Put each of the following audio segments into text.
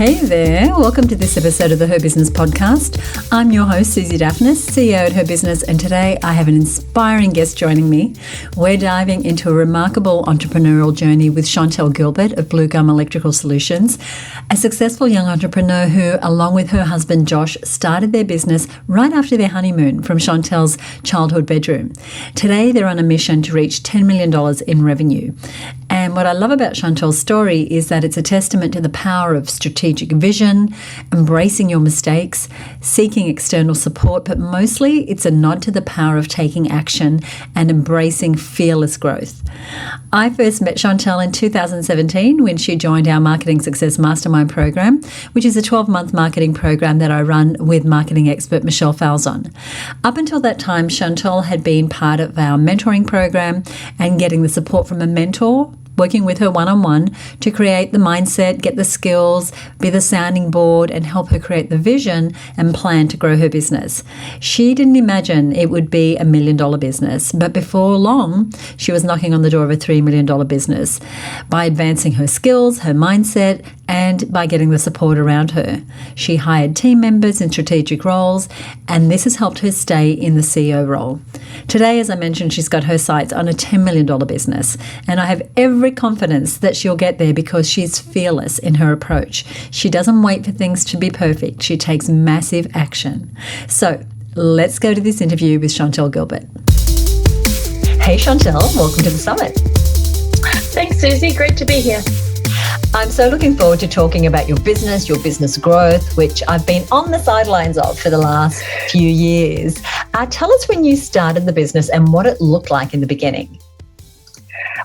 Hey there, welcome to this episode of the Her Business Podcast. I'm your host, Susie Daphnis, CEO at Her Business, and today I have an inspiring guest joining me. We're diving into a remarkable entrepreneurial journey with Chantel Gilbert of Blue Gum Electrical Solutions, a successful young entrepreneur who, along with her husband Josh, started their business right after their honeymoon from Chantel's childhood bedroom. Today, they're on a mission to reach $10 million in revenue. And what I love about Chantel's story is that it's a testament to the power of strategic vision, embracing your mistakes, seeking external support, but mostly it's a nod to the power of taking action and embracing fearless growth. I first met Chantel in 2017 when she joined our Marketing Success Mastermind program, which is a 12-month marketing program that I run with marketing expert Michelle Falzon. Up until that time, Chantel had been part of our mentoring program and getting the support from a mentor, working with her one-on-one to create the mindset, get the skills, be the sounding board, and help her create the vision and plan to grow her business. She didn't imagine it would be $1 million business, but before long, she was knocking on the door of a $3 million business by advancing her skills, her mindset, and by getting the support around her. She hired team members in strategic roles, and this has helped her stay in the CEO role. Today, as I mentioned, she's got her sights on a $10 million business, and I have every confidence that she'll get there because she's fearless in her approach. She doesn't wait for things to be perfect. She takes massive action. So let's go to this interview with Chantel Gilbert. Hey, Chantel, welcome to the summit. Thanks, Susie. Great to be here. I'm so looking forward to talking about your business growth, which I've been on the sidelines of for the last few years. Tell us when you started the business and what it looked like in the beginning.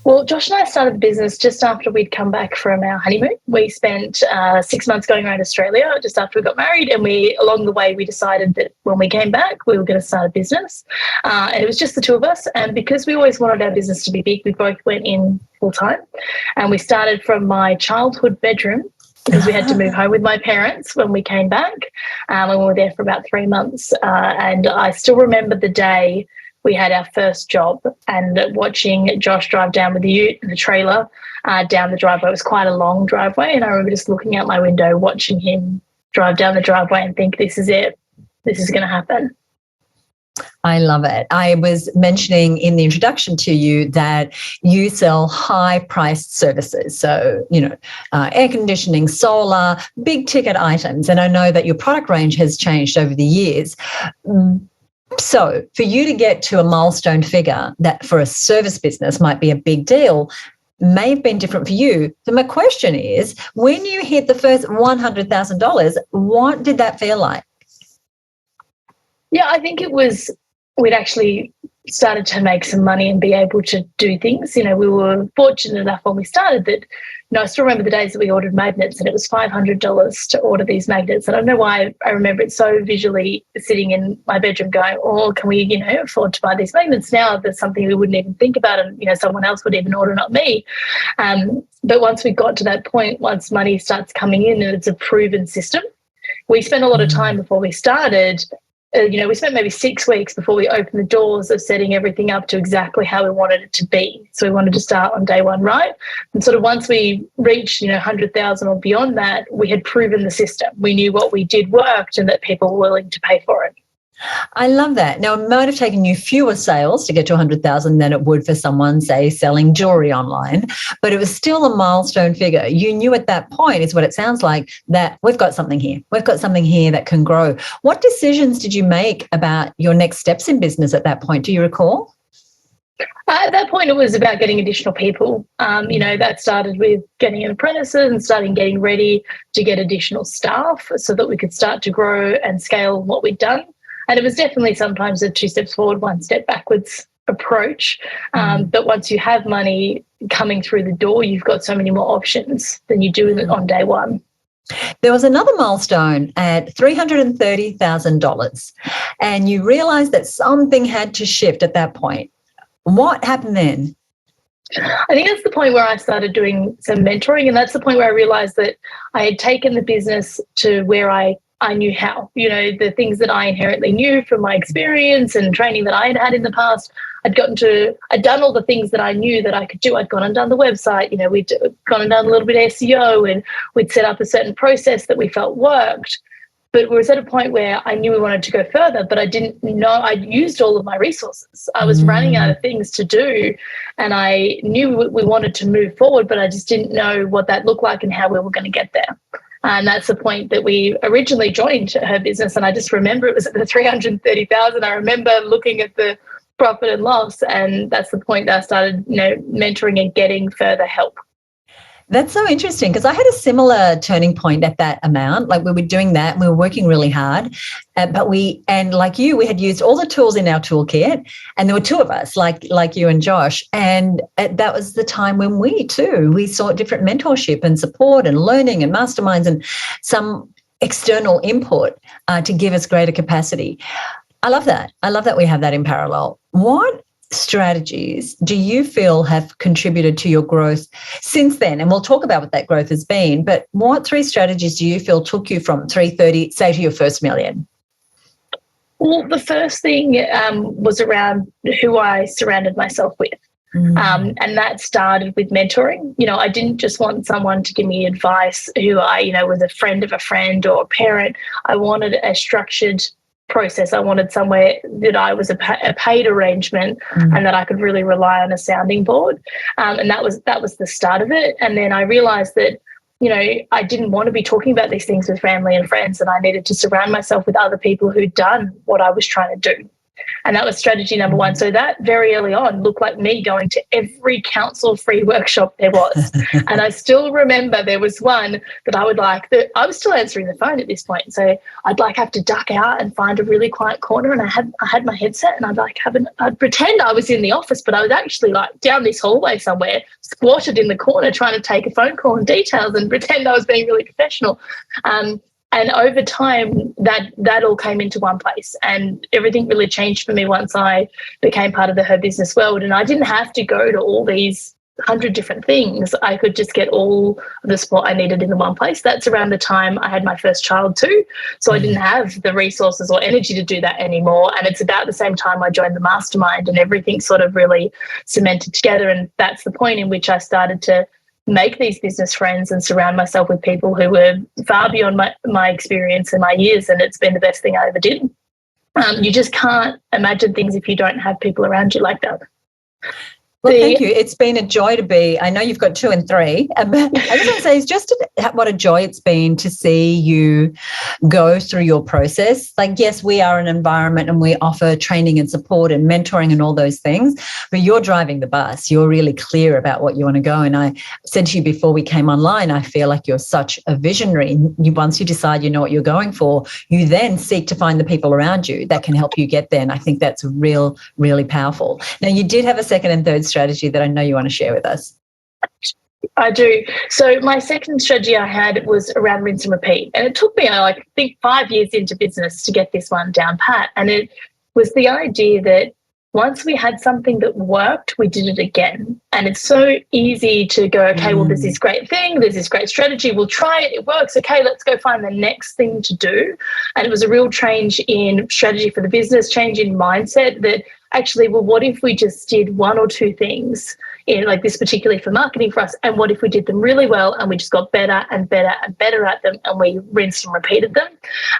Well, Josh and I started the business just after we'd come back from our honeymoon. We spent 6 months going around Australia just after we got married, and along the way we decided that when we came back we were going to start a business, and it was just the two of us. And because we always wanted our business to be big, we both went in full time, and we started from my childhood bedroom because we had to move home with my parents when we came back, and we were there for about 3 months. And I still remember the day we had our first job and watching Josh drive down with the ute and the trailer down the driveway. It was quite a long driveway, and I remember just looking out my window, watching him drive down the driveway and think, this is it. This is going to happen. I love it. I was mentioning in the introduction to you that you sell high-priced services. So, air conditioning, solar, big ticket items. And I know that your product range has changed over the years. So for you to get to a milestone figure that for a service business might be a big deal, may have been different for you. So my question is, when you hit the first $100,000, what did that feel like? Yeah, I think it was, we'd actually started to make some money and be able to do things. We were fortunate enough when we started that, I still remember the days that we ordered magnets, and it was $500 to order these magnets. And I don't know why I remember it so visually, sitting in my bedroom going, oh, can we, afford to buy these magnets? Now there's something we wouldn't even think about, and, someone else would even order, not me. But once we got to that point, once money starts coming in and it's a proven system, we spent a lot of time before we started. We spent maybe 6 weeks before we opened the doors of setting everything up to exactly how we wanted it to be. So we wanted to start on day one right. And sort of once we reached, 100,000 or beyond that, we had proven the system. We knew what we did worked and that people were willing to pay for it. I love that. Now, it might have taken you fewer sales to get to 100,000 than it would for someone, say, selling jewelry online, but it was still a milestone figure. You knew at that point, is what it sounds like, that we've got something here. We've got something here that can grow. What decisions did you make about your next steps in business at that point? Do you recall? At that point, it was about getting additional people. That started with getting an apprentice and starting getting ready to get additional staff so that we could start to grow and scale what we'd done. And it was definitely sometimes a 2 steps forward, 1 step backwards approach. But once you have money coming through the door, you've got so many more options than you do on day one. There was another milestone at $330,000, and you realised that something had to shift at that point. What happened then? I think that's the point where I started doing some mentoring, and that's the point where I realised that I had taken the business to where I knew how. The things that I inherently knew from my experience and training that I had had in the past, I'd done all the things that I knew that I could do. I'd gone and done the website, we'd gone and done a little bit of SEO, and we'd set up a certain process that we felt worked. But we was at a point where I knew we wanted to go further, but I didn't know I'd used all of my resources. I was running out of things to do, and I knew we wanted to move forward, but I just didn't know what that looked like and how we were going to get there. And that's the point that we originally joined her business. And I just remember it was at the 330,000. I remember looking at the profit and loss, and that's the point that I started, mentoring and getting further help. That's so interesting, because I had a similar turning point at that amount. Like, we were doing that and we were working really hard, but like you, we had used all the tools in our toolkit, and there were two of us, like you and Josh. And that was the time when we sought different mentorship and support and learning and masterminds and some external input to give us greater capacity. I love that. I love that we have that in parallel. What strategies do you feel have contributed to your growth since then? And we'll talk about what that growth has been, but what 3 strategies do you feel took you from 330, say, to your first million? Well, the first thing was around who I surrounded myself with. And that started with mentoring. I didn't just want someone to give me advice who was a friend of a friend or a parent. I wanted a structured process. I wanted somewhere that I was a paid arrangement and that I could really rely on a sounding board. And that was the start of it. And then I realized that, I didn't want to be talking about these things with family and friends, and I needed to surround myself with other people who'd done what I was trying to do. And that was strategy number 1. So that very early on looked like me going to every council-free workshop there was. And I still remember there was one that I would I was still answering the phone at this point. So I'd have to duck out and find a really quiet corner, and I had my headset, and I'd pretend I was in the office, but I was actually down this hallway somewhere, squatted in the corner trying to take a phone call and details and pretend I was being really professional. And over time, that all came into one place, and everything really changed for me once I became part of the Her Business world. And I didn't have to go to all these 100 different things. I could just get all of the support I needed in the one place. That's around the time I had my first child too. So I didn't have the resources or energy to do that anymore. And it's about the same time I joined the mastermind, and everything sort of really cemented together. And that's the point in which I started to make these business friends and surround myself with people who were far beyond my experience and my years, and it's been the best thing I ever did. You just can't imagine things if you don't have people around you like that. Well, thank you. It's been a joy to be. I know you've got 2 and 3. I just want to say it's just what a joy it's been to see you go through your process. Yes, we are an environment and we offer training and support and mentoring and all those things, but you're driving the bus. You're really clear about what you want to go. And I said to you before we came online, I feel like you're such a visionary. Once you decide you know what you're going for, you then seek to find the people around you that can help you get there. And I think that's really powerful. Now, you did have a second and third strategy that I know you want to share with us. I do. So my second strategy I had was around rinse and repeat. And it took me, I think, 5 years into business to get this one down pat. And it was the idea that once we had something that worked, we did it again. And it's so easy to go, okay, well, there's this great thing, there's this great strategy, we'll try it, it works, okay, let's go find the next thing to do. And it was a real change in strategy for the business, change in mindset that actually, well, what if we just did 1 or 2 things in this particularly for marketing for us, and what if we did them really well and we just got better and better and better at them, and we rinsed and repeated them.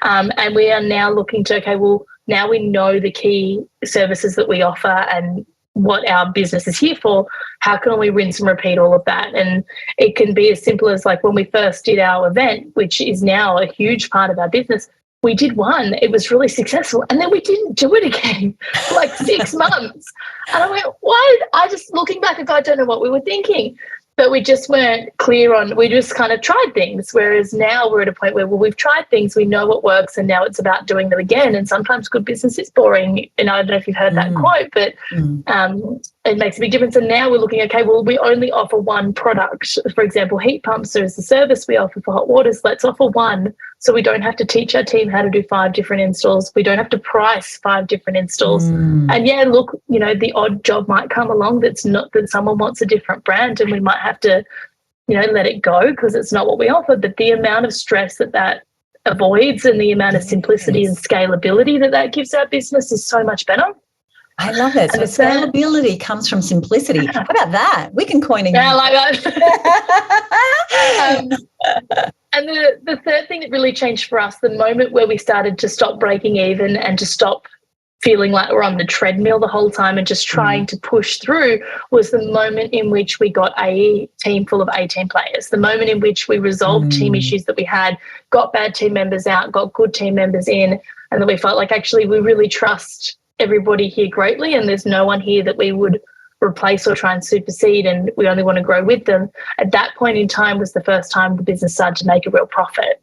And we are now looking to, okay, well, now we know the key services that we offer and what our business is here for. How can we rinse and repeat all of that? And it can be as simple as when we first did our event, which is now a huge part of our business. We did one, it was really successful, and then we didn't do it again for 6 months. And I went, why? I just, looking back, I don't know what we were thinking. But we just weren't clear on, we just kind of tried things. Whereas now we're at a point where, well, we've tried things, we know what works, and now it's about doing them again. And sometimes good business is boring. And I don't know if you've heard that quote, but it makes a big difference. And now we're looking, okay, well, we only offer one product. For example, heat pumps is the service we offer for hot waters. Let's offer one, so we don't have to teach our team how to do 5 different installs. We don't have to price 5 different installs. And yeah, look, the odd job might come along that's not, that someone wants a different brand, and we might have to, let it go because it's not what we offer. But the amount of stress that avoids and the amount of simplicity and scalability that gives our business is so much better. I love that. So scalability comes from simplicity. How about that? We can coin a Yeah, I like that. And the third thing that really changed for us, the moment where we started to stop breaking even and to stop feeling like we're on the treadmill the whole time and just trying to push through, was the moment in which we got a team full of 18 players, the moment in which we resolved team issues that we had, got bad team members out, got good team members in, and that we felt like actually we really trust everybody here greatly and there's no one here that we would replace or try and supersede, and we only want to grow with them. At that point in time was the first time the business started to make a real profit,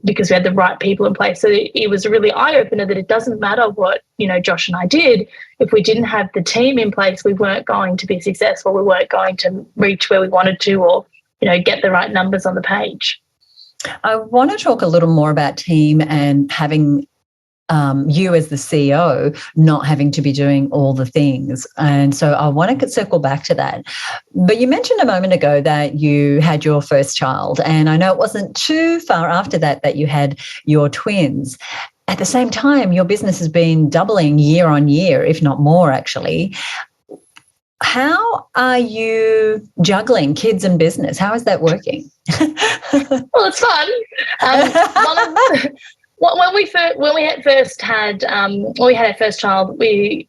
because we had the right people in place. So it was a really eye-opener that it doesn't matter what, Josh and I did. If we didn't have the team in place, we weren't going to be successful. We weren't going to reach where we wanted to, or, get the right numbers on the page. I want to talk a little more about team and having you as the CEO not having to be doing all the things. And so I want to circle back to that. But you mentioned a moment ago that you had your first child, and I know it wasn't too far after that you had your twins. At the same time, your business has been doubling year on year, if not more, actually. How are you juggling kids and business? How is that working? Well, it's fun. When we had our first child, we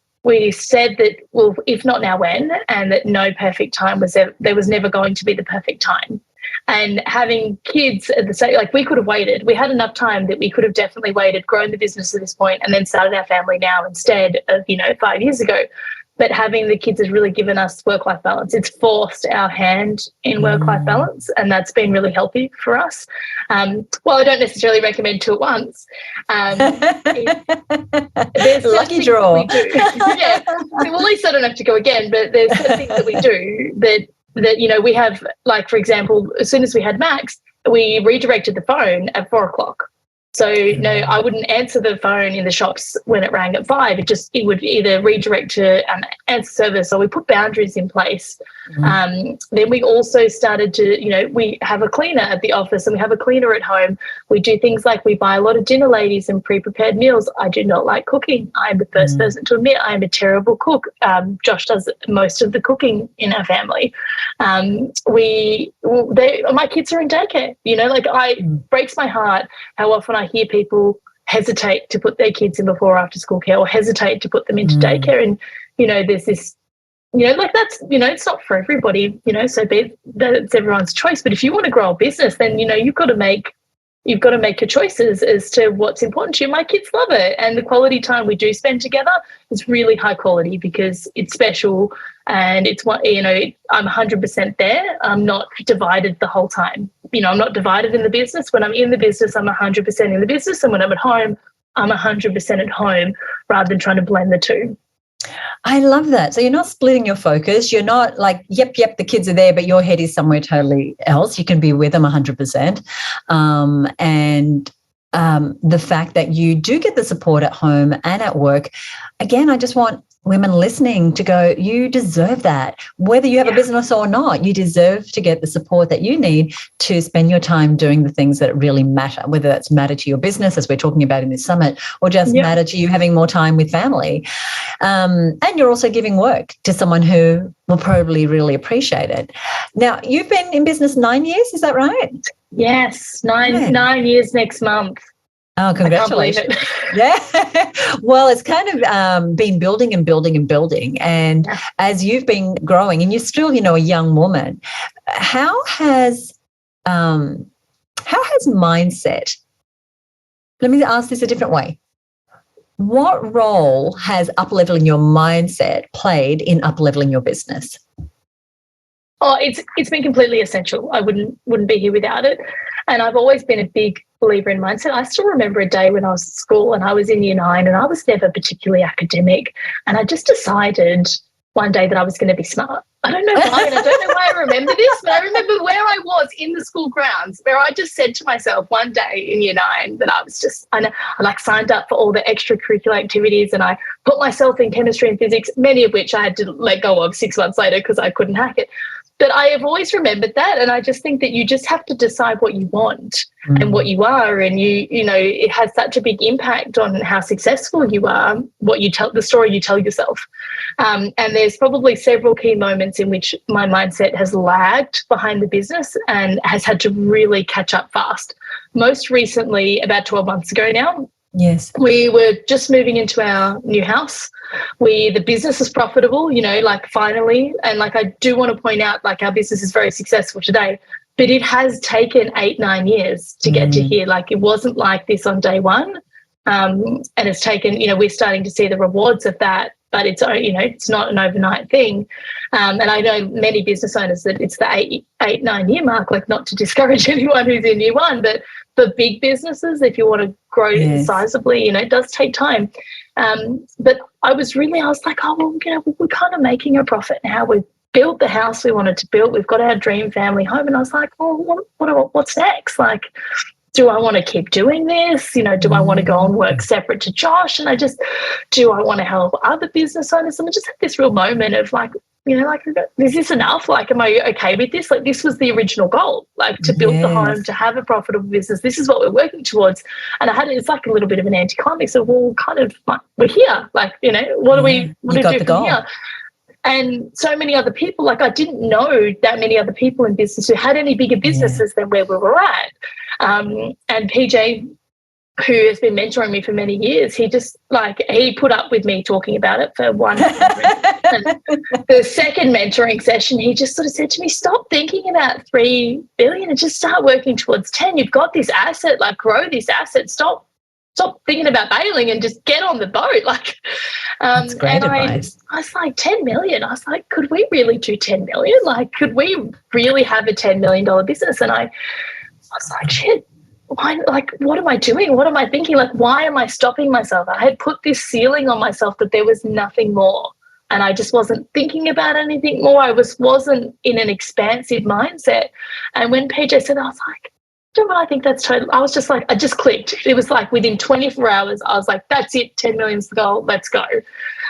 said that, well, if not now, when, and that no perfect time there was never going to be the perfect time. And having kids at the same, like, we could have waited. We had enough time that we could have definitely waited, grown the business to this point, and then started our family now instead of 5 years ago. But having the kids has really given us work-life balance. It's forced our hand in work-life balance, and that's been really healthy for us. Well, I don't necessarily recommend 2 at once. There's lucky draw. We do. Yeah, well, at least I don't have to go again. But there's certain things that we do that we have. Like, for example, as soon as we had Max, we redirected the phone at 4:00. So no, I wouldn't answer the phone in the shops when it rang at 5. It would either redirect to answer service, or we put boundaries in place. Then we also started to, we have a cleaner at the office and we have a cleaner at home. We do things like we buy a lot of dinner ladies and pre-prepared meals. I do not like cooking. I'm the first person to admit I am a terrible cook. Josh does most of the cooking in our family. My kids are in daycare. It breaks my heart how often I hear people hesitate to put their kids in before or after school care, or hesitate to put them into daycare. And, there's this, that's, it's not for everybody, so that's everyone's choice. But if you want to grow a business, then, you've got to make your choices as to what's important to you. My kids love it. And the quality time we do spend together is really high quality because it's special, and it's what, I'm 100% there. I'm not divided the whole time. I'm not divided in the business. When I'm in the business, I'm 100% in the business. And when I'm at home, I'm 100% at home, rather than trying to blend the two. I love that. So you're not splitting your focus. You're not like, yep, the kids are there, but your head is somewhere totally else. You can be with them 100%. The fact that you do get the support at home and at work, again, I just want women listening to go, you deserve that. Whether you have a business or not, you deserve to get the support that you need to spend your time doing the things that really matter, whether that's matter to your business, as we're talking about in this summit, or just matter to you having more time with family. And you're also giving work to someone who will probably really appreciate it. Now, you've been in business 9 years, is that right? Yes, 9 years next month. Oh, congratulations. Yeah. Well, it's kind of been building and building and building. And as you've been growing, and you're still, a young woman, how has mindset, let me ask this a different way. What role has up-leveling your mindset played in up-leveling your business? Oh, it's been completely essential. I wouldn't be here without it. And I've always been a big believer in mindset. I still remember a day when I was at school and I was in year 9 and I was never particularly academic. And I just decided one day that I was going to be smart. I don't know why, and I don't know why I remember this, but I remember where I was in the school grounds, where I just said to myself one day in year 9 that I signed up for all the extracurricular activities, and I put myself in chemistry and physics, many of which I had to let go of 6 months later because I couldn't hack it. But I have always remembered that, and I just think that you just have to decide what you want and what you are, and you know, it has such a big impact on how successful you are, what you tell, the story you tell yourself. And there's probably several key moments in which my mindset has lagged behind the business and has had to really catch up fast. Most recently, about 12 months ago now, yes, we were just moving into our new house. The business is profitable, you know, like finally. And like, I do want to point out, like, our business is very successful today, but it has taken 8-9 years to get to here. Like, it wasn't like this on day one. And it's taken, you know, we're starting to see the rewards of that, but it's, you know, it's not an overnight thing. And I know many business owners that it's the 8-9 year mark, like, not to discourage anyone who's in year one, but for big businesses, if you want to grow sizably, you know, it does take time. But I was like, oh, well, you know, we're kind of making a profit now. We've built the house we wanted to build. We've got our dream family home. And I was like, well, what's next? Like, do I want to keep doing this? You know, do I want to go and work separate to Josh? And do I want to help other business owners? And I just had this real moment of like, you know, like, is this enough? Like, am I okay with this? Like, this was the original goal, like, to build the home, to have a profitable business. This is what we're working towards. And it's like a little bit of an anticlimax. So, well, kind of, like, we're here. Like, you know, what do we do from here? And so many other people, like, I didn't know that many other people in business who had any bigger businesses than where we were at. And PJ, who has been mentoring me for many years, he put up with me talking about it for one. And the second mentoring session, he just sort of said to me, stop thinking about 3 billion and just start working towards 10. You've got this asset, like, grow this asset. Stop thinking about bailing and just get on the boat. Like, that's great advice. I was like, 10 million. I was like, could we really do 10 million? Like, could we really have a $10 million business? And I was like, shit. Why, like, what am I doing? What am I thinking? Like, why am I stopping myself? I had put this ceiling on myself that there was nothing more, and I just wasn't thinking about anything more. I wasn't in an expansive mindset. And when PJ said, I was like, don't I think that's total. I was just like, I just clicked. It was like within 24 hours, I was like, that's it, 10 million's the goal. Let's go.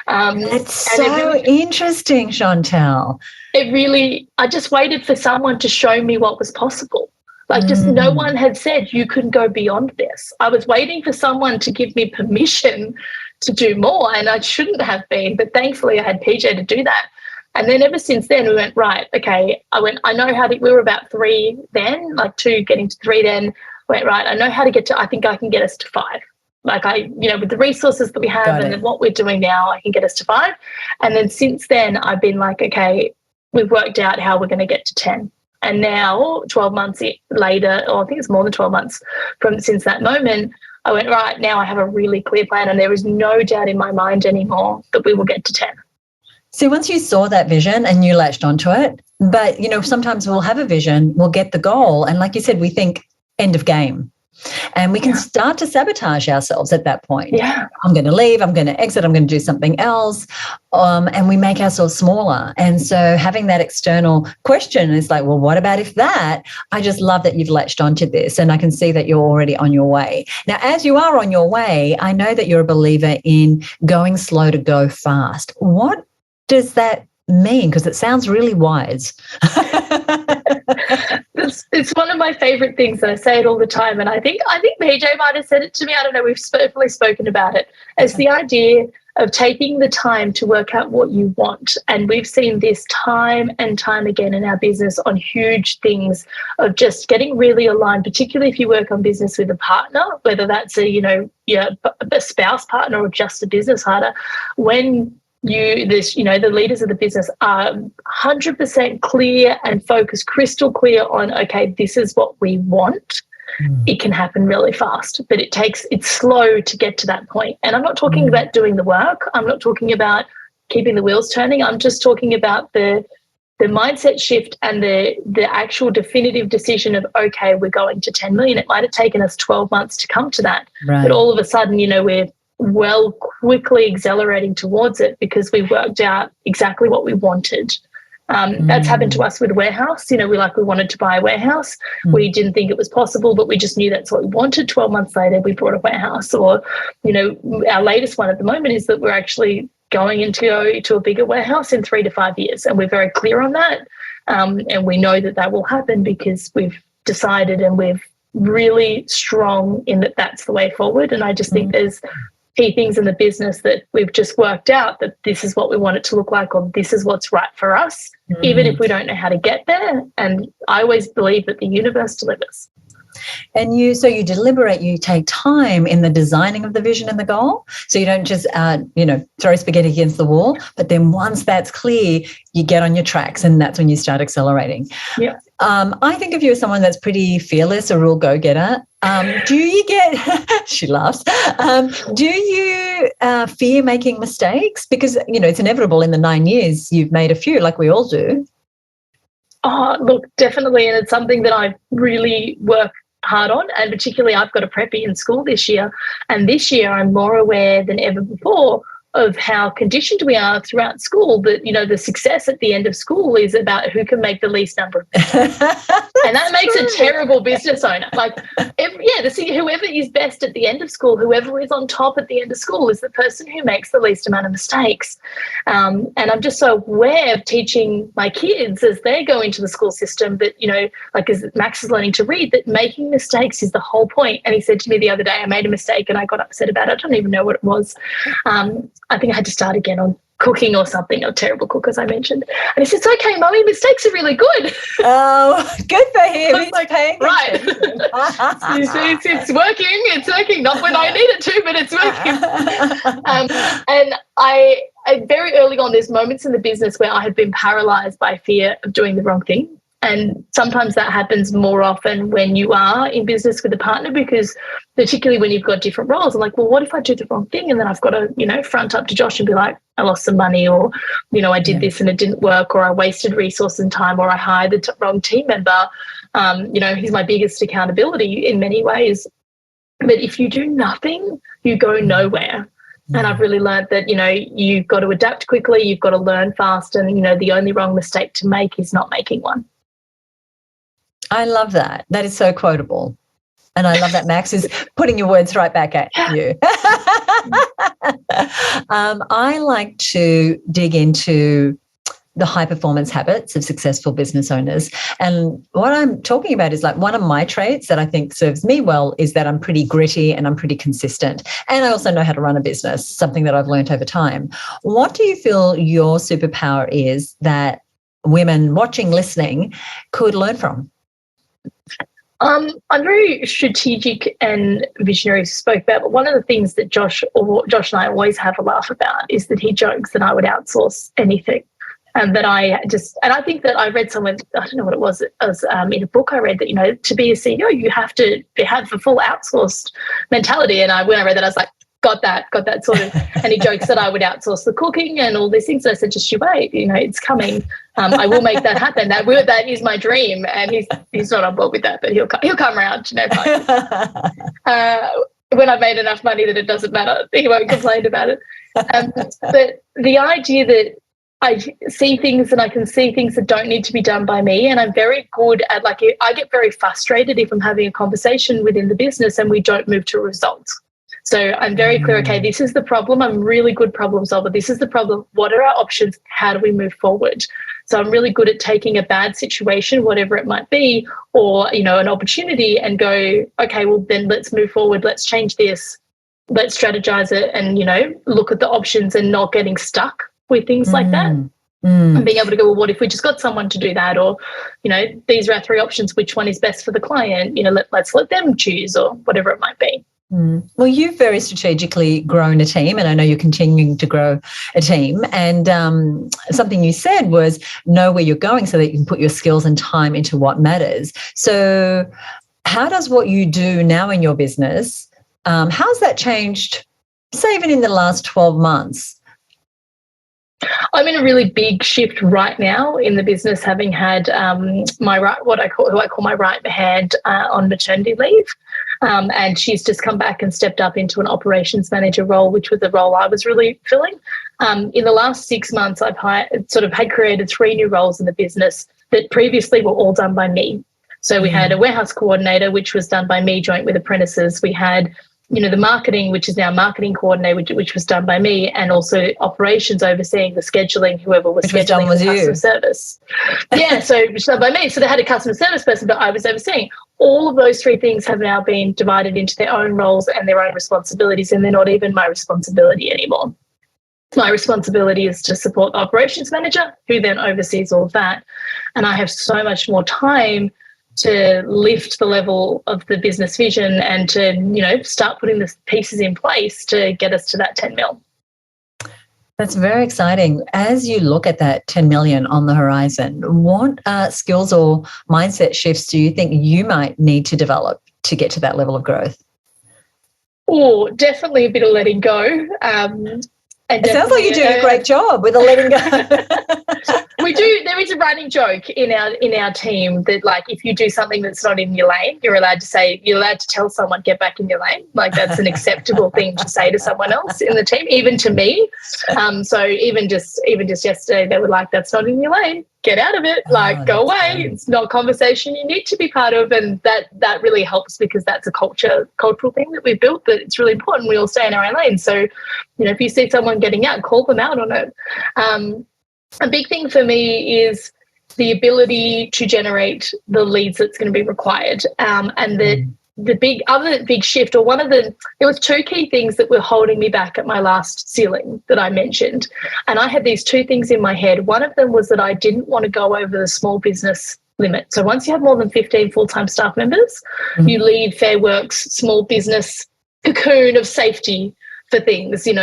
That's so interesting, Chantel. I just waited for someone to show me what was possible. Like, just no one had said you couldn't go beyond this. I was waiting for someone to give me permission to do more, and I shouldn't have been. But thankfully, I had PJ to do that. And then ever since then, we went, right, okay, I know how to, we were about 3 then, like 2 getting to 3 then. Went, right, I know how to get to, I think I can get us to 5. Like, you know, with the resources that we have and then what we're doing now, I can get us to 5. And then since then, I've been like, okay, we've worked out how we're going to get to 10. And now, 12 months later, or I think it's more than 12 months since that moment, I went, right, now I have a really clear plan, and there is no doubt in my mind anymore that we will get to 10. So once you saw that vision and you latched onto it, but, you know, sometimes we'll have a vision, we'll get the goal, and like you said, we think end of game. And we can start to sabotage ourselves at that point. Yeah. I'm going to leave, I'm going to exit, I'm going to do something else. And we make ourselves smaller. And so having that external question is like, well, what about if that? I just love that you've latched onto this, and I can see that you're already on your way. Now, as you are on your way, I know that you're a believer in going slow to go fast. What does that mean? Because it sounds really wise. It's one of my favorite things, and I say it all the time. And I think PJ might have said it to me. I don't know. We've certainly spoken about it. It's the idea of taking the time to work out what you want. And we've seen this time and time again in our business on huge things of just getting really aligned, particularly if you work on business with a partner, whether that's a spouse partner or just a business partner. When the leaders of the business are 100% clear and focused, crystal clear on, okay, this is what we want. It can happen really fast, but it's slow to get to that point. And I'm not talking about doing the work. I'm not talking about keeping the wheels turning. I'm just talking about the mindset shift and the actual definitive decision of, okay, we're going to 10 million. It might have taken us 12 months to come to that. Right. But all of a sudden, we're quickly accelerating towards it because we worked out exactly what we wanted. That's happened to us with warehouse. We wanted to buy a warehouse. We didn't think it was possible, but we just knew that's what we wanted. 12 months later, we bought a warehouse. Or, our latest one at the moment is that we're actually going into a bigger warehouse in 3 to 5 years, and we're very clear on that. And we know that that will happen because we've decided and we're really strong in that that's the way forward. And I just think there's key things in the business that we've just worked out that this is what we want it to look like, or this is what's right for us, even if we don't know how to get there. And I always believe that the universe delivers. And you deliberate, you take time in the designing of the vision and the goal. So you don't just, throw spaghetti against the wall, but then once that's clear, you get on your tracks, and that's when you start accelerating. Yeah. I think of you as someone that's pretty fearless, a real go-getter. Do you get, she laughs, do you fear making mistakes? Because, it's inevitable in the 9 years you've made a few, like we all do. Oh, look, definitely. And it's something that I really work hard on, and particularly I've got a preppy in school this year, and this year I'm more aware than ever before of how conditioned we are throughout school, that, the success at the end of school is about who can make the least number of mistakes. And that makes a terrible business owner. Whoever is best at the end of school, whoever is on top at the end of school is the person who makes the least amount of mistakes. And I'm just so aware of teaching my kids as they go into the school system that, as Max is learning to read, that making mistakes is the whole point. And he said to me the other day, I made a mistake and I got upset about it. I don't even know what it was. I think I had to start again on cooking or something, a terrible cook, as I mentioned. And he said, it's okay, Mummy, mistakes are really good. Oh, good for him. I was like, right. It's working, not when I need it to, but it's working. And I very early on, there's moments in the business where I have been paralyzed by fear of doing the wrong thing. And sometimes that happens more often when you are in business with a partner, because particularly when you've got different roles, I'm like, well, what if I do the wrong thing? And then I've got to, front up to Josh and be like, I lost some money, or, I did this and it didn't work, or I wasted resources and time, or I hired the wrong team member. He's my biggest accountability in many ways. But if you do nothing, you go nowhere. And I've really learned that, you've got to adapt quickly, you've got to learn fast, and, the only wrong mistake to make is not making one. I love that. That is so quotable. And I love that Max is putting your words right back at you. I like to dig into the high performance habits of successful business owners. And what I'm talking about is, like, one of my traits that I think serves me well is that I'm pretty gritty and I'm pretty consistent. And I also know how to run a business, something that I've learned over time. What do you feel your superpower is that women watching, listening could learn from? I'm very strategic and visionary, spoke about, but one of the things that Josh and I always have a laugh about is that he jokes that I would outsource anything. And I think that I read somewhere, I don't know what it was in a book I read, that, to be a CEO, you have to have the full outsourced mentality. And when I read that, I was like, got that sort of, and he jokes that I would outsource the cooking and all these things. And I said, just you wait, it's coming. I will make that happen. That is my dream. And he's not on board with that, but he'll come around, when I've made enough money that it doesn't matter. He won't complain about it. But the idea that I see things and I can see things that don't need to be done by me, and I'm very good at, I get very frustrated if I'm having a conversation within the business and we don't move to results. So I'm very clear, okay, this is the problem. I'm a really good problem solver. This is the problem. What are our options? How do we move forward? So I'm really good at taking a bad situation, whatever it might be, or, an opportunity, and go, okay, well, then let's move forward. Let's change this. Let's strategize it and, look at the options and not getting stuck with things like that. And being able to go, well, what if we just got someone to do that? Or, these are our three options. Which one is best for the client? Let's let them choose, or whatever it might be. Well, you've very strategically grown a team, and I know you're continuing to grow a team. And something you said was know where you're going so that you can put your skills and time into what matters. So how does what you do now in your business, how's that changed, say, even in the last 12 months? I'm in a really big shift right now in the business, having had who I call my right hand on maternity leave. And she's just come back and stepped up into an operations manager role, which was a role I was really filling. In the last 6 months, I've had created 3 new roles in the business that previously were all done by me. So we had a warehouse coordinator, which was done by me joint with apprentices. We had the marketing, which is now marketing coordinator, which was done by me, and also operations overseeing the scheduling, whoever was scheduling the customer service. Yeah, so which was done by me. So they had a customer service person, but I was overseeing. All of those three things have now been divided into their own roles and their own responsibilities, and they're not even my responsibility anymore. My responsibility is to support the operations manager, who then oversees all of that. And I have so much more time to lift the level of the business vision and to, start putting the pieces in place to get us to that 10 mil. That's very exciting. As you look at that 10 million on the horizon, what skills or mindset shifts do you think you might need to develop to get to that level of growth? Oh, definitely a bit of letting go. It sounds like you're doing a great job with the letting go. We do. There is a running joke in our team that, like, if you do something that's not in your lane, you're allowed to tell someone, get back in your lane. Like, that's an acceptable thing to say to someone else in the team, even to me. So even just yesterday, they were like, that's not in your lane. Get out of it. Like, go away. Great. It's not a conversation you need to be part of. And that really helps, because that's a cultural thing that we've built, that it's really important we all stay in our own lane. So, if you see someone getting out, call them out on it. A big thing for me is the ability to generate the leads that's going to be required. And the big shift, or there was two key things that were holding me back at my last ceiling that I mentioned. And I had these two things in my head. One of them was that I didn't want to go over the small business limit. So once you have more than 15 full-time staff members, you leave Fair Work's small business cocoon of safety for things. You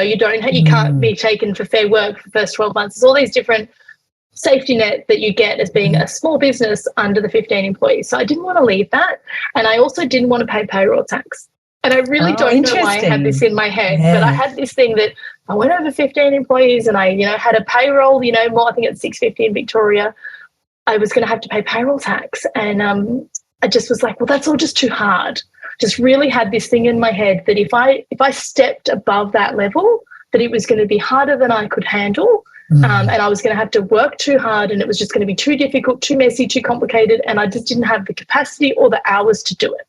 can't be taken for Fair Work for the first 12 months. There's all these different safety net that you get as being a small business under the 15 employees. So I didn't want to leave that. And I also didn't want to pay payroll tax. And I really don't know why I had this in my head, but I had this thing that I went over 15 employees and I, had a payroll, more, I think it's 650 in Victoria. I was going to have to pay payroll tax. And I just was like, well, that's all just too hard. Just really had this thing in my head that if I stepped above that level, that it was going to be harder than I could handle, and I was going to have to work too hard, and it was just going to be too difficult, too messy, too complicated, and I just didn't have the capacity or the hours to do it.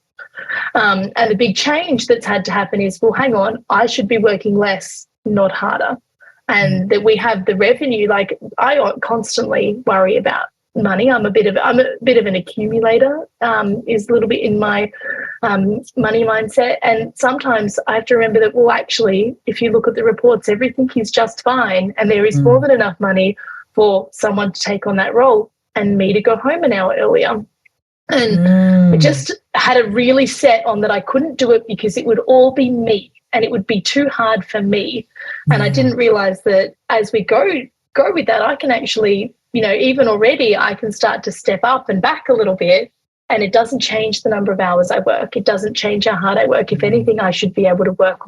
And the big change that's had to happen is, well, hang on, I should be working less, not harder, and that we have the revenue. Like, I constantly worry about money. I'm a bit of an accumulator, is a little bit in my money mindset. And sometimes I have to remember that, well, actually, if you look at the reports, everything is just fine, and there is more than enough money for someone to take on that role and me to go home an hour earlier. And I just had a really set on that I couldn't do it because it would all be me and it would be too hard for me. And I didn't realize that as we go with that, I can actually, even already I can start to step up and back a little bit, and it doesn't change the number of hours I work. It doesn't change how hard I work. If anything, I should be able to work,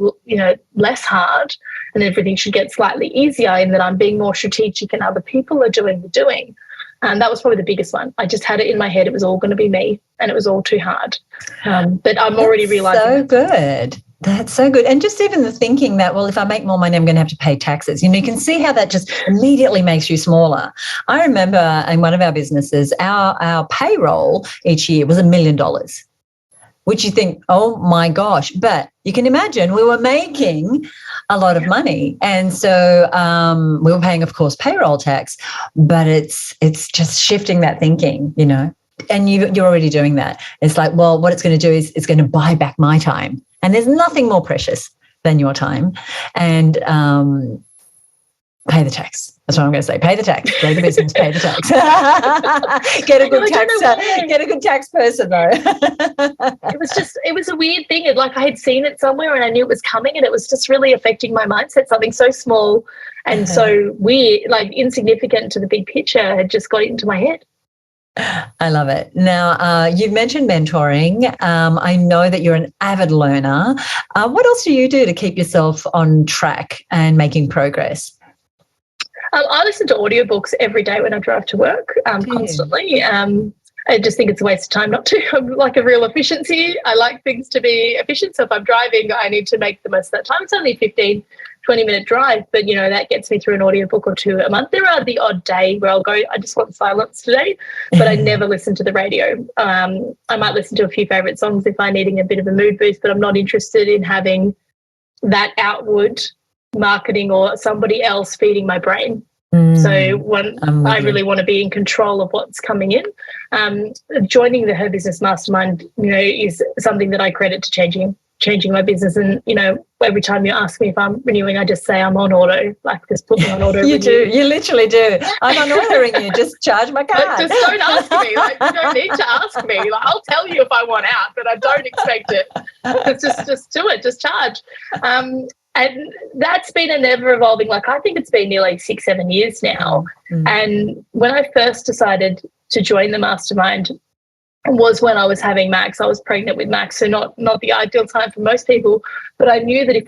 less hard, and everything should get slightly easier in that I'm being more strategic and other people are doing the doing. And that was probably the biggest one. I just had it in my head. It was all going to be me, and it was all too hard. But I'm already realizing. So good. That's so good. And just even the thinking that, well, if I make more money, I'm going to have to pay taxes. You can see how that just immediately makes you smaller. I remember in one of our businesses, our payroll each year was $1 million, which you think, oh my gosh. But you can imagine we were making a lot of money. And so we were paying, of course, payroll tax, but it's just shifting that thinking, and you're already doing that. It's like, well, what it's going to do is it's going to buy back my time. And there's nothing more precious than your time. And pay the tax. That's what I'm going to say. Pay the tax. Go to the business, pay the tax. Get a good tax person, though. It was a weird thing. Like, I had seen it somewhere and I knew it was coming, and it was just really affecting my mindset. Something so small and so weird, like insignificant to the big picture, had just got into my head. I love it. Now, you've mentioned mentoring. I know that you're an avid learner. What else do you do to keep yourself on track and making progress? I listen to audiobooks every day when I drive to work, constantly. And I just think it's a waste of time not to. I'm like a real efficiency. I like things to be efficient. So if I'm driving, I need to make the most of that time. It's only 15, 20-minute drive, but, that gets me through an audiobook or two a month. There are the odd day where I'll go, I just want silence today, but I never listen to the radio. I might listen to a few favourite songs if I'm needing a bit of a mood boost, but I'm not interested in having that outward marketing or somebody else feeding my brain. So when I really want to be in control of what's coming in, joining the Her Business Mastermind, is something that I credit to changing my business. And, every time you ask me if I'm renewing, I just say I'm on auto, like just put me on auto. You do. You literally do. I'm on ordering you. Just charge my card. But just don't ask me. Like, you don't need to ask me. Like, I'll tell you if I want out, but I don't expect it. It's just do it. Just charge. And that's been an ever-evolving, I think it's been nearly 6-7 years now. And when I first decided to join the mastermind was when I was having Max. I was pregnant with Max, so not the ideal time for most people. But I knew that if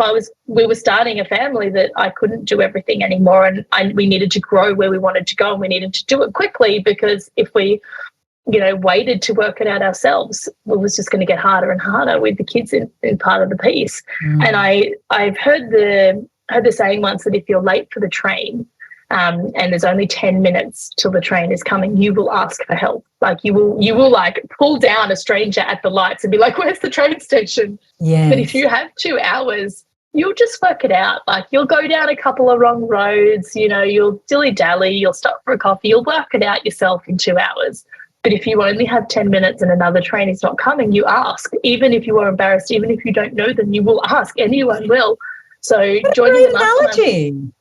we were starting a family, that I couldn't do everything anymore, and we needed to grow where we wanted to go, and we needed to do it quickly, because if we waited to work it out ourselves, it was just going to get harder and harder with the kids in part of the piece. And I've heard the saying once that if you're late for the train, and there's only 10 minutes till the train is coming, you will ask for help. Like you will like pull down a stranger at the lights and be like, where's the train station? Yes. But if you have 2 hours, you'll just work it out. Like you'll go down a couple of wrong roads, you'll dilly-dally, you'll stop for a coffee, you'll work it out yourself in 2 hours. But if you only have 10 minutes and another train is not coming, you ask. Even if you are embarrassed, even if you don't know them, you will ask. Anyone will. So joining the mastermind,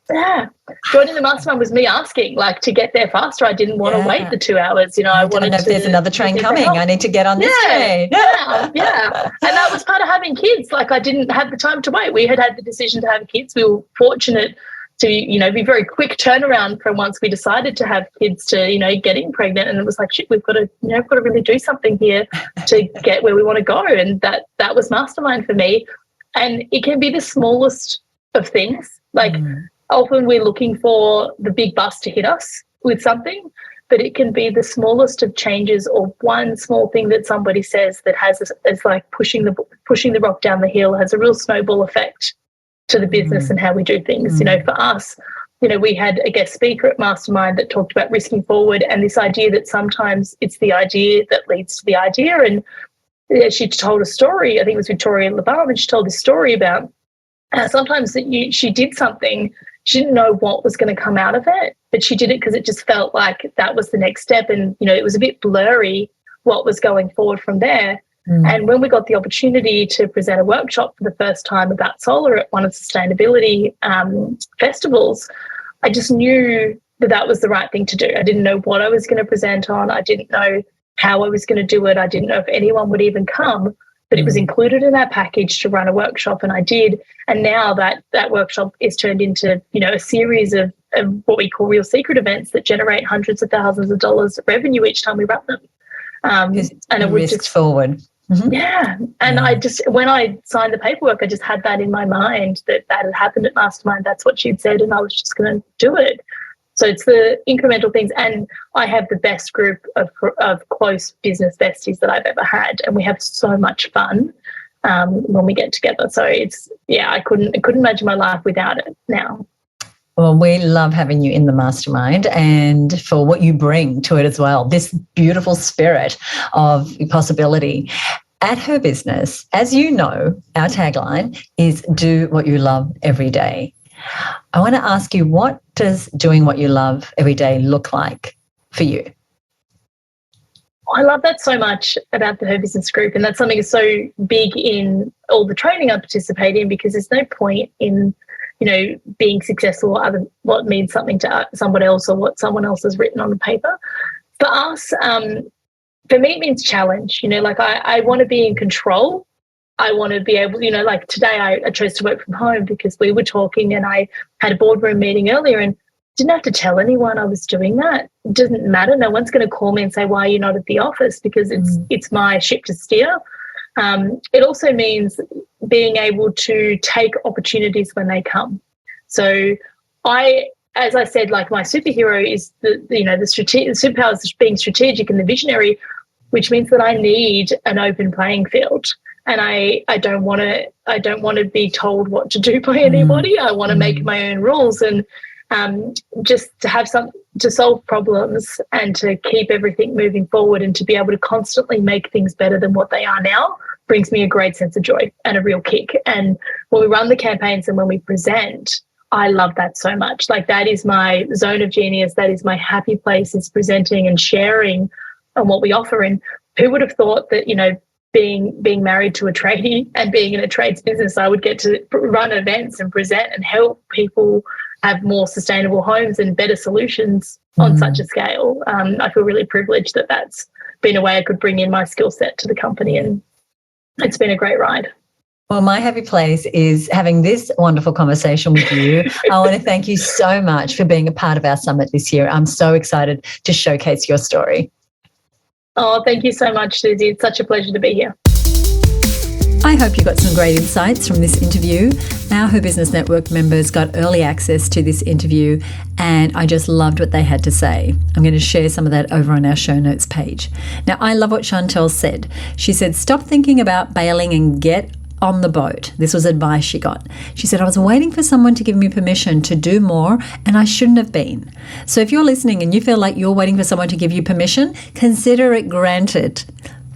joining the mastermind was me asking, to get there faster. I didn't want to wait the 2 hours. I wanted to. If there's another train coming, I need to get on this train. Yeah. And that was part of having kids. I didn't have the time to wait. We had the decision to have kids. We were fortunate to, be very quick turnaround from once we decided to have kids to, getting pregnant. And it was like, shit, we've got to really do something here to get where we want to go. And that was mastermind for me. And it can be the smallest of things. Often we're looking for the big bus to hit us with something, but it can be the smallest of changes, or one small thing that somebody says that is like pushing the rock down the hill, has a real snowball effect to the business and how we do things. For us, we had a guest speaker at Mastermind that talked about risking forward, and this idea that sometimes it's the idea that leads to the idea. And she told a story, I think it was Victoria LaBarre, and she told this story about sometimes that she did something, she didn't know what was going to come out of it, but she did it because it just felt like that was the next step. And, it was a bit blurry what was going forward from there. And when we got the opportunity to present a workshop for the first time about solar at one of the sustainability festivals, I just knew that was the right thing to do. I didn't know what I was going to present on. I didn't know how I was going to do it. I didn't know if anyone would even come, but it was included in our package to run a workshop, and I did. And now that workshop is turned into, a series of what we call real secret events that generate hundreds of thousands of dollars of revenue each time we run them. And it was just forward. Yeah. And I just, when I signed the paperwork, I just had that in my mind that had happened at Mastermind. That's what she'd said, and I was just going to do it. So it's the incremental things. And I have the best group of close business besties that I've ever had. And we have so much fun when we get together. So I couldn't imagine my life without it now. Well, we love having you in the mastermind, and for what you bring to it as well, this beautiful spirit of possibility. At Her Business, as you know, our tagline is do what you love every day. I want to ask you, what does doing what you love every day look like for you? I love that so much about the Her Business group, and that's something that's so big in all the training I participate in, because there's no point in being successful or what means something to someone else or what someone else has written on the paper. For us, for me, it means challenge. I want to be in control. I want to be able, today I chose to work from home because we were talking, and I had a boardroom meeting earlier and didn't have to tell anyone I was doing that. It doesn't matter. No one's going to call me and say, why are you not at the office? Because it's my ship to steer. It also means being able to take opportunities when they come. So as I said, my superhero is the superpower is being strategic and the visionary. which means that I need an open playing field. And I don't want to be told what to do by anybody. I want to make my own rules, and just to have to solve problems and to keep everything moving forward and to be able to constantly make things better than what they are now brings me a great sense of joy and a real kick. And when we run the campaigns and when we present, I love that so much. Like, that is my zone of genius. That is my happy place, is presenting and sharing on what we offer. And who would have thought that, being married to a tradie and being in a trades business, I would get to run events and present and help people have more sustainable homes and better solutions on such a scale. I feel really privileged that that's been a way I could bring in my skill set to the company, and it's been a great ride. Well, my happy place is having this wonderful conversation with you. I want to thank you so much for being a part of our summit this year. I'm so excited to showcase your story. Oh, thank you so much, Susie. It's such a pleasure to be here. I hope you got some great insights from this interview. Our Her Business Network members got early access to this interview, and I just loved what they had to say. I'm going to share some of that over on our show notes page. Now, I love what Chantel said. She said, stop thinking about bailing and get on the boat. This was advice she got. She said, I was waiting for someone to give me permission to do more, and I shouldn't have been. So if you're listening and you feel like you're waiting for someone to give you permission, consider it granted,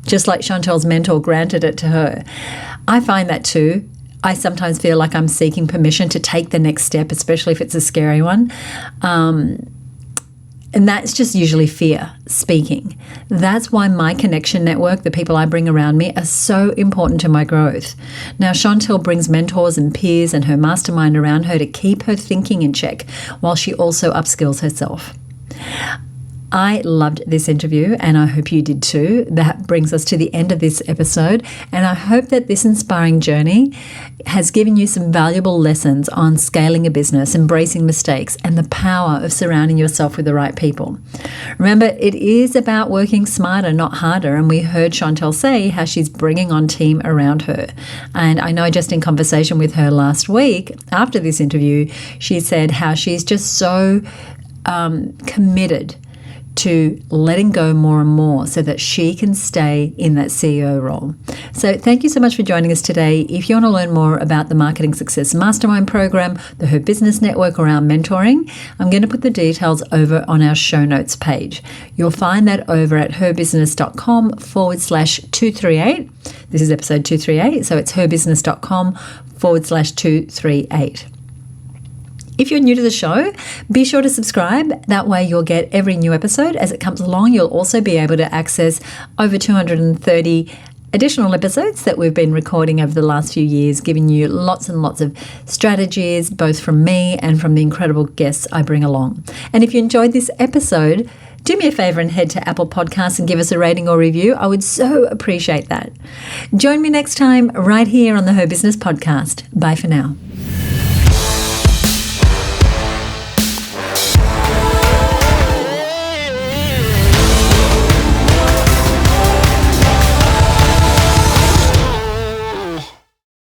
just like Chantel's mentor granted it to her. I find that too. I sometimes feel like I'm seeking permission to take the next step, especially if it's a scary one. And that's just usually fear speaking. That's why my connection network, the people I bring around me, are so important to my growth. Now, Chantel brings mentors and peers and her mastermind around her to keep her thinking in check while she also upskills herself. I loved this interview, and I hope you did too. That brings us to the end of this episode, and I hope that this inspiring journey has given you some valuable lessons on scaling a business, embracing mistakes, and the power of surrounding yourself with the right people. Remember, it is about working smarter, not harder, and we heard Chantel say how she's bringing on team around her. And I know just in conversation with her last week, after this interview, she said how she's just so committed to letting go more and more so that she can stay in that CEO role. So thank you so much for joining us today. If you want to learn more about the Marketing Success Mastermind program, the Her Business Network, or our mentoring, I'm going to put the details over on our show notes page. You'll find that over at herbusiness.com/238. This is episode 238, so it's herbusiness.com/238. If you're new to the show, be sure to subscribe. That way you'll get every new episode as it comes along. You'll also be able to access over 230 additional episodes that we've been recording over the last few years, giving you lots and lots of strategies, both from me and from the incredible guests I bring along. And if you enjoyed this episode, do me a favor and head to Apple Podcasts and give us a rating or review. I would so appreciate that. Join me next time right here on the Her Business Podcast. Bye for now.